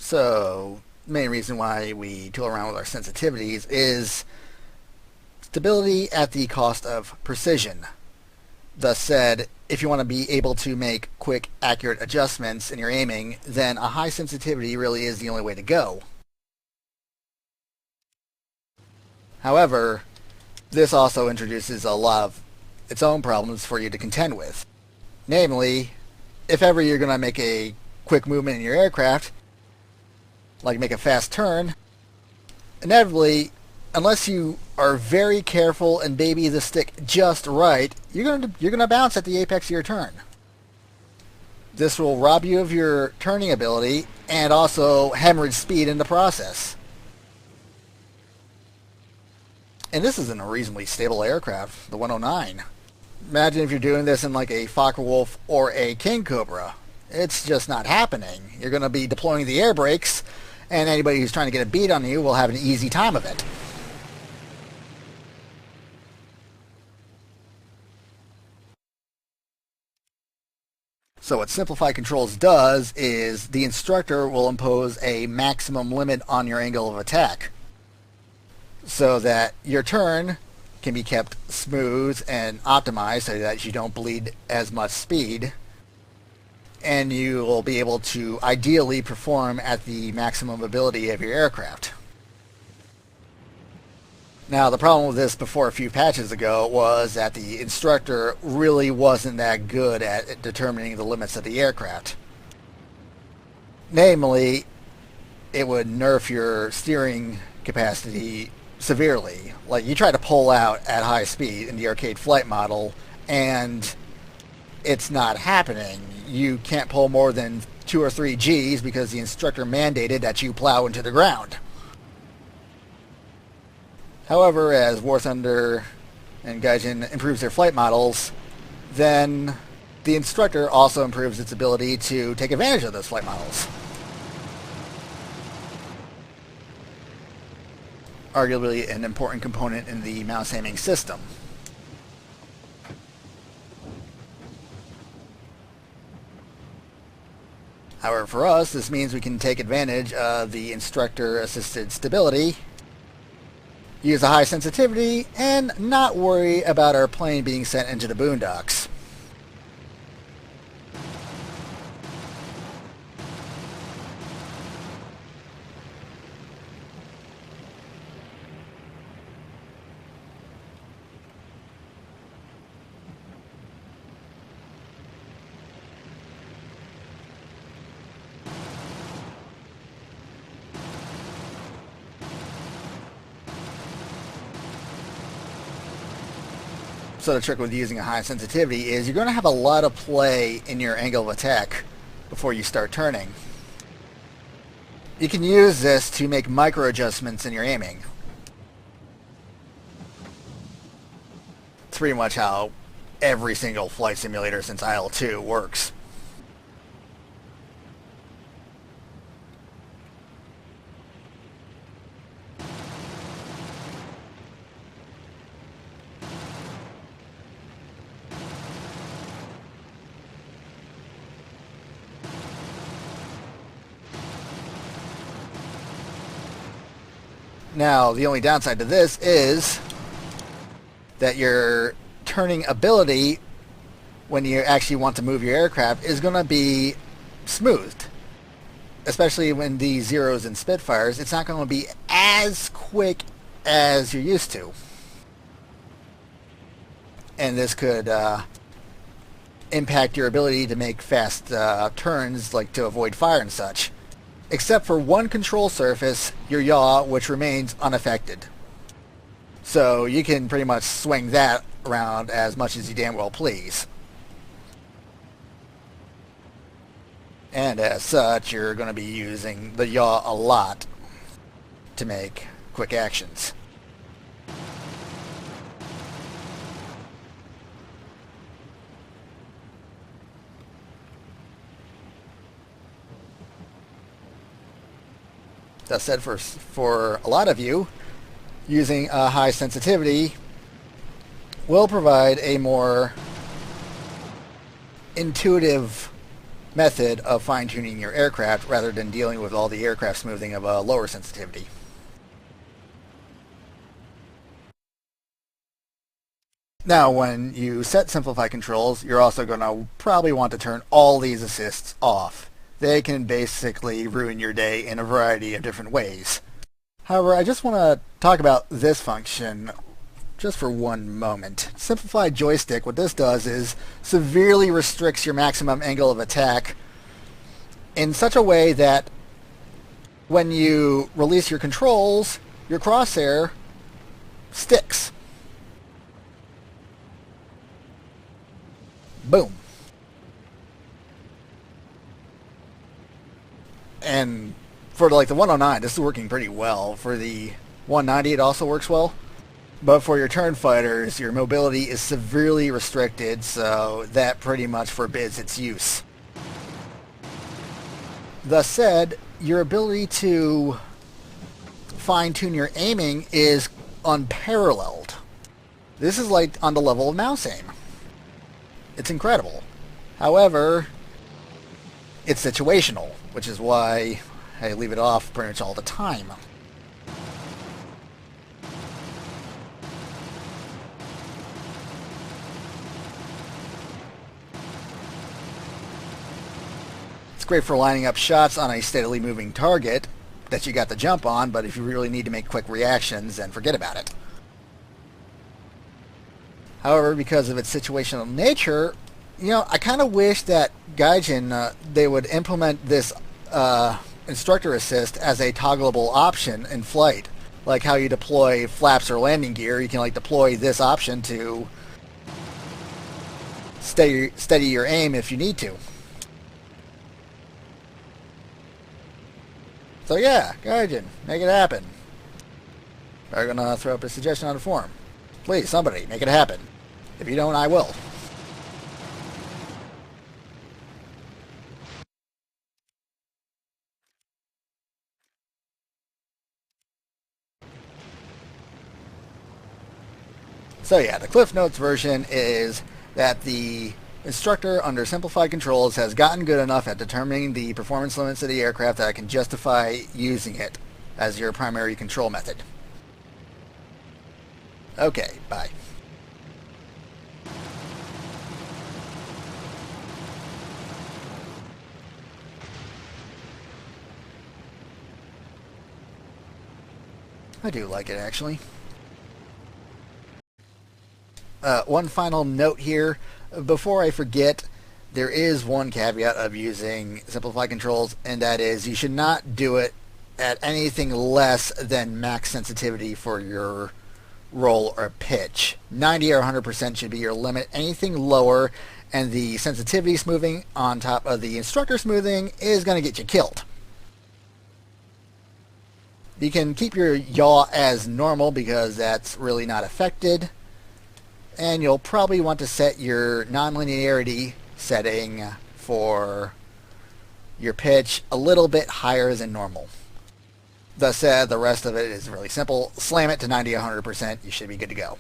So, main reason why we tool around with our sensitivities is stability at the cost of precision. Thus said, if you want to be able to make quick, accurate adjustments in your aiming, then a high sensitivity really is the only way to go. However, this also introduces a lot of its own problems for you to contend with. Namely, if ever you're going to make a quick movement in your aircraft, like make a fast turn, inevitably, unless you are very careful and baby the stick just right, you're gonna bounce at the apex of your turn. This will rob you of your turning ability and also hemorrhage speed in the process. And this isn't a reasonably stable aircraft, the 109. Imagine if you're doing this in like a Focke-Wulf or a King Cobra. It's just not happening. You're going to be deploying the air brakes, and anybody who's trying to get a beat on you will have an easy time of it. So what Simplified Controls does is the instructor will impose a maximum limit on your angle of attack so that your turn can be kept smooth and optimized so that you don't bleed as much speed, and you will be able to ideally perform at the maximum ability of your aircraft. Now, the problem with this before a few patches ago was that the instructor really wasn't that good at determining the limits of the aircraft. Namely, it would nerf your steering capacity severely. Like, you try to pull out at high speed in the arcade flight model, and it's not happening. You can't pull more than 2 or 3 Gs because the instructor mandated that you plow into the ground. However, as War Thunder and Gaijin improves their flight models, then the instructor also improves its ability to take advantage of those flight models. Arguably an important component in the mouse aiming system. However, for us, this means we can take advantage of the instructor-assisted stability, use a high sensitivity, and not worry about our plane being sent into the boondocks. So the trick with using a high sensitivity is you're going to have a lot of play in your angle of attack before you start turning. You can use this to make micro adjustments in your aiming. It's pretty much how every single flight simulator since IL-2 works. Now, the only downside to this is that your turning ability when you actually want to move your aircraft is going to be smoothed. Especially when the Zeros and Spitfires, it's not going to be as quick as you're used to. And this could impact your ability to make fast turns, like to avoid fire and such. Except for one control surface, your yaw, which remains unaffected. So you can pretty much swing that around as much as you damn well please. And as such, you're going to be using the yaw a lot to make quick actions. That said, for a lot of you, using a high sensitivity will provide a more intuitive method of fine-tuning your aircraft rather than dealing with all the aircraft smoothing of a lower sensitivity. Now, when you set Simplified controls, you're also going to probably want to turn all these assists off. They can basically ruin your day in a variety of different ways. However, I just want to talk about this function just for one moment. Simplified Joystick, what this does is severely restricts your maximum angle of attack in such a way that when you release your controls, your crosshair sticks. Boom. And for like the 109, this is working pretty well. For the 190, it also works well. But for your turn fighters, your mobility is severely restricted, so that pretty much forbids its use. Thus said, your ability to fine-tune your aiming is unparalleled. This is like on the level of mouse aim. It's incredible. However, it's situational, which is why I leave it off pretty much all the time. It's great for lining up shots on a steadily moving target that you got the jump on, but if you really need to make quick reactions, then forget about it. However, because of its situational nature, I kind of wish that Gaijin, they would implement this Instructor assist as a toggleable option in flight. Like how you deploy flaps or landing gear, you can deploy this option to steady your aim if you need to. So yeah, Gaijin, make it happen. We're going to throw up a suggestion on the forum. Please, somebody, make it happen. If you don't, I will. So yeah, the Cliff Notes version is that the Instructor under Simplified controls has gotten good enough at determining the performance limits of the aircraft that I can justify using it as your primary control method. Okay, bye. I do like it, actually. One final note here. Before I forget, there is one caveat of using Simplified controls, and that is you should not do it at anything less than max sensitivity for your roll or pitch. 90 or 100% should be your limit. Anything lower, and the sensitivity smoothing on top of the Instructor smoothing is going to get you killed. You can keep your yaw as normal because that's really not affected. And you'll probably want to set your nonlinearity setting for your pitch a little bit higher than normal. Thus said, the rest of it is really simple. Slam it to 90 or 100%, you should be good to go.